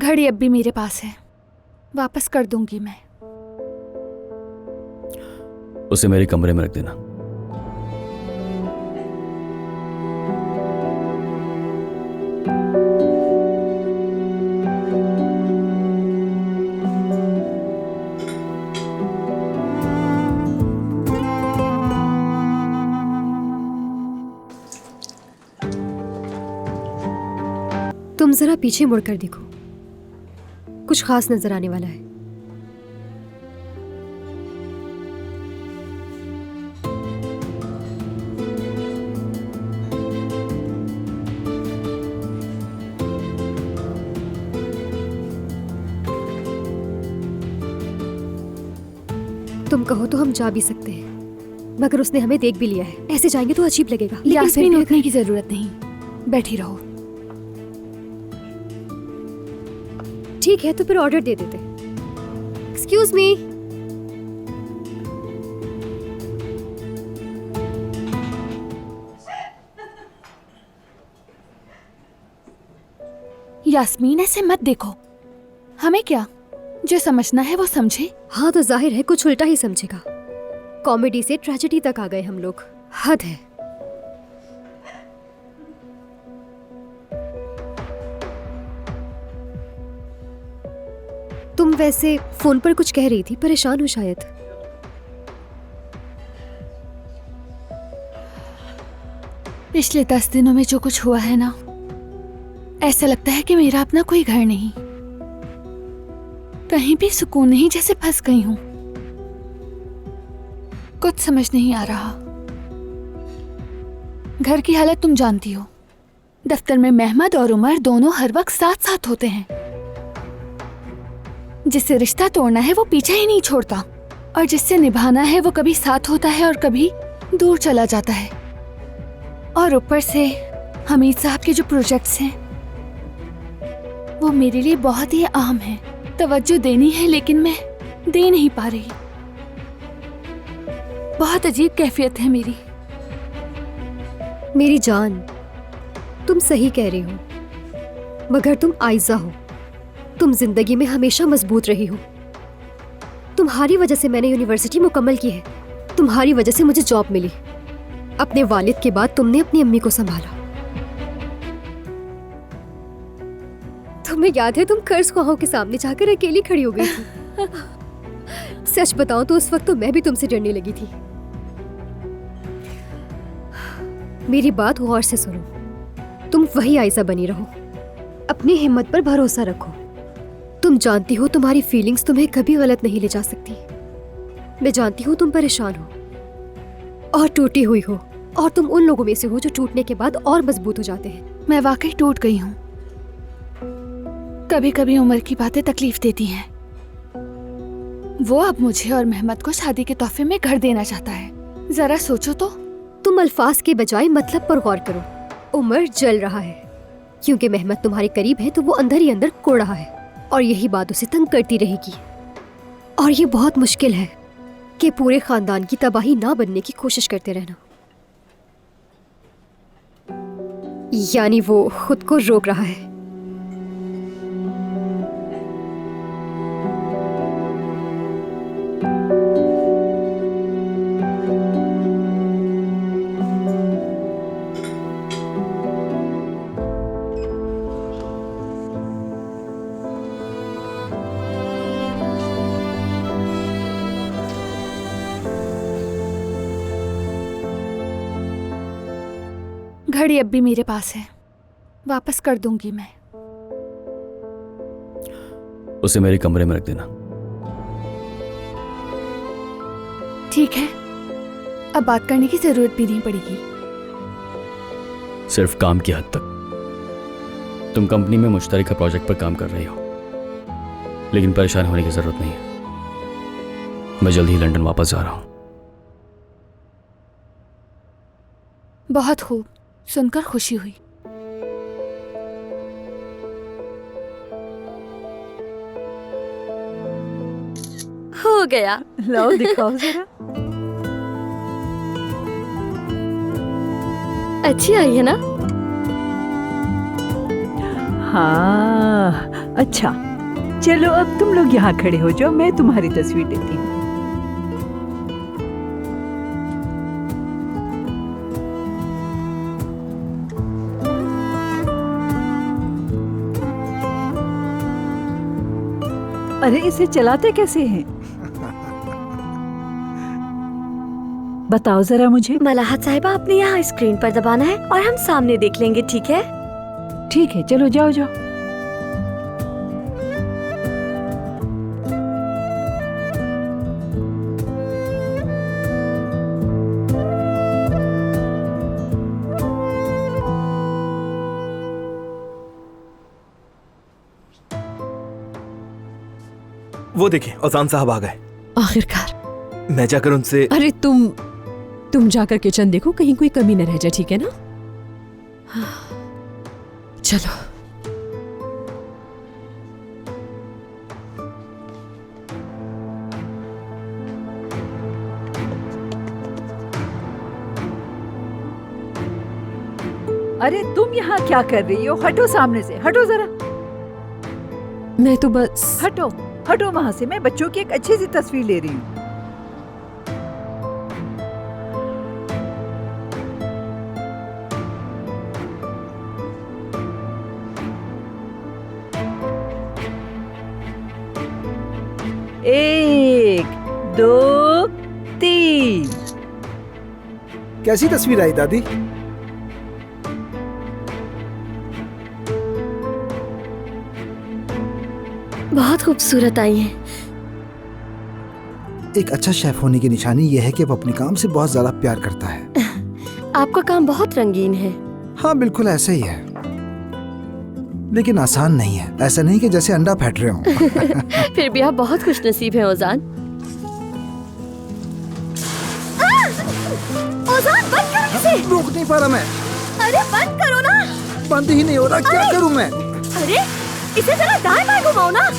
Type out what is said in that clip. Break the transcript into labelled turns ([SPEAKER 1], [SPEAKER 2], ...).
[SPEAKER 1] घड़ी अब भी मेरे पास है, वापस कर दूंगी मैं।
[SPEAKER 2] उसे मेरे कमरे में रख देना।
[SPEAKER 3] तुम जरा पीछे मुड़कर देखो, कुछ खास नजर आने वाला है। तुम कहो तो हम जा भी सकते हैं, मगर उसने हमें देख भी लिया है। ऐसे जाएंगे तो अजीब लगेगा। लेकिन
[SPEAKER 1] यास्मीन, उठने की जरूरत नहीं, बैठी रहो।
[SPEAKER 3] ठीक है, तो फिर ऑर्डर दे देते। Excuse me.
[SPEAKER 1] यास्मीन, ऐसे मत देखो। हमें क्या, जो समझना है वो समझे।
[SPEAKER 3] हाँ तो जाहिर है कुछ उल्टा ही समझेगा। कॉमेडी से ट्रेजेडी तक आ गए हम लोग, हद है। तुम वैसे फोन पर कुछ कह रही थी, परेशान हो शायद।
[SPEAKER 1] पिछले 10 दिनों में जो कुछ हुआ है ना, ऐसा लगता है कि मेरा अपना कोई घर नहीं, कहीं भी सुकून नहीं, जैसे फंस गई हूं। कुछ समझ नहीं आ रहा। घर की हालत तुम जानती हो। दफ्तर में मेहमद और उमर दोनों हर वक्त साथ साथ होते हैं। जिससे रिश्ता तोड़ना है वो पीछे ही नहीं छोड़ता, और जिससे निभाना है वो कभी साथ होता है और कभी दूर चला जाता है। और ऊपर से हमीद साहब के जो प्रोजेक्ट्स हैं वो मेरे लिए बहुत ही अहम हैं। तवज्जो देनी है लेकिन मैं दे नहीं पा रही। बहुत अजीब कैफियत है मेरी।
[SPEAKER 3] मेरी जान, तुम सही कह रही हो, मगर तुम आयजा हो। तुम जिंदगी में हमेशा मजबूत रही हो। तुम्हारी वजह से मैंने यूनिवर्सिटी मुकम्मल की है, तुम्हारी वजह से मुझे जॉब मिली। अपने वालिद के बाद तुमने अपनी अम्मी को संभाला। तुम्हें याद है तुम कर्ज ख्वाहों के सामने जाकर अकेली खड़ी हो गई थी। सच बताऊं तो उस वक्त तो मैं भी तुमसे डरने लगी थी। मेरी बात गौर से सुनो, तुम वही आयजा बनी रहो, अपनी हिम्मत पर भरोसा रखो। तुम जानती हो तुम्हारी फीलिंग्स तुम्हें कभी गलत नहीं ले जा सकती। मैं जानती हूँ तुम परेशान हो और टूटी हुई हो, और तुम उन लोगों में से हो जो टूटने के बाद और मजबूत हो जाते हैं।
[SPEAKER 1] मैं वाकई टूट गई हूँ। कभी कभी उमर की बातें तकलीफ देती हैं। वो अब मुझे और मेहमद को शादी के तोहफे में घर देना चाहता है। जरा सोचो तो।
[SPEAKER 3] तुम अल्फाज के बजाय मतलब पर गौर करो। उमर जल रहा है क्योंकि मेहमद तुम्हारे करीब है, तो वो अंदर ही अंदर कोड़ रहा है, और यही बात उसे तंग करती रहेगी। और ये बहुत मुश्किल है कि पूरे खानदान की तबाही ना बनने की कोशिश करते रहना। यानी वो खुद को रोक रहा है।
[SPEAKER 1] घड़ी अब भी मेरे पास है, वापस कर दूंगी मैं।
[SPEAKER 2] उसे मेरे कमरे में रख देना।
[SPEAKER 1] ठीक है, अब बात करने की जरूरत भी नहीं पड़ेगी।
[SPEAKER 2] सिर्फ काम की हद तक। तुम कंपनी में मुश्तरका प्रोजेक्ट पर काम कर रही हो, लेकिन परेशान होने की जरूरत नहीं है। मैं जल्द ही लंदन वापस जा रहा हूं।
[SPEAKER 1] बहुत खूब, सुनकर खुशी हुई।
[SPEAKER 4] हो गया।
[SPEAKER 5] लाओ दिखाओ जरा।
[SPEAKER 4] अच्छी आई है ना?
[SPEAKER 5] हाँ अच्छा, चलो अब तुम लोग यहाँ खड़े हो जाओ, मैं तुम्हारी तस्वीर लेती हूँ। अरे इसे चलाते कैसे हैं? बताओ जरा मुझे।
[SPEAKER 4] मलाहत साहिबा, आपने यहाँ स्क्रीन पर दबाना है और हम सामने देख लेंगे, ठीक है?
[SPEAKER 5] ठीक है, चलो जाओ जाओ।
[SPEAKER 6] वो देखिए औजान साहब आ गए।
[SPEAKER 7] आखिरकार।
[SPEAKER 6] मैं जाकर उनसे।
[SPEAKER 7] अरे तुम जाकर किचन देखो, कहीं कोई कमी न रह जाए, ठीक है ना? चलो।
[SPEAKER 5] अरे तुम यहाँ क्या कर रही हो? हटो सामने से, हटो जरा।
[SPEAKER 7] मैं तो बस।
[SPEAKER 5] हटो हटो वहां से, मैं बच्चों की एक अच्छी सी तस्वीर ले रही हूँ। एक, दो, तीन।
[SPEAKER 8] कैसी तस्वीर आई दादी?
[SPEAKER 4] बहुत खूबसूरत आई है।
[SPEAKER 8] एक अच्छा शेफ होने की निशानी यह है कि वो अपने काम से बहुत ज्यादा प्यार करता है।
[SPEAKER 4] आपका काम बहुत रंगीन है।
[SPEAKER 8] हाँ बिल्कुल ऐसे ही है, लेकिन आसान नहीं है। ऐसा नहीं कि जैसे अंडा फेंट रहे हो।
[SPEAKER 4] फिर भी आप बहुत खुशनसीब हैं ओजान। ओजान बंद करो इसे।
[SPEAKER 8] रोक नहीं पा रहा मैं।
[SPEAKER 4] अरे बंद करो ना।
[SPEAKER 8] बंद ही नहीं हो रहा, क्या करूं मैं?
[SPEAKER 4] अरे इसे जरा दाएं बाएं घुमाओ ना।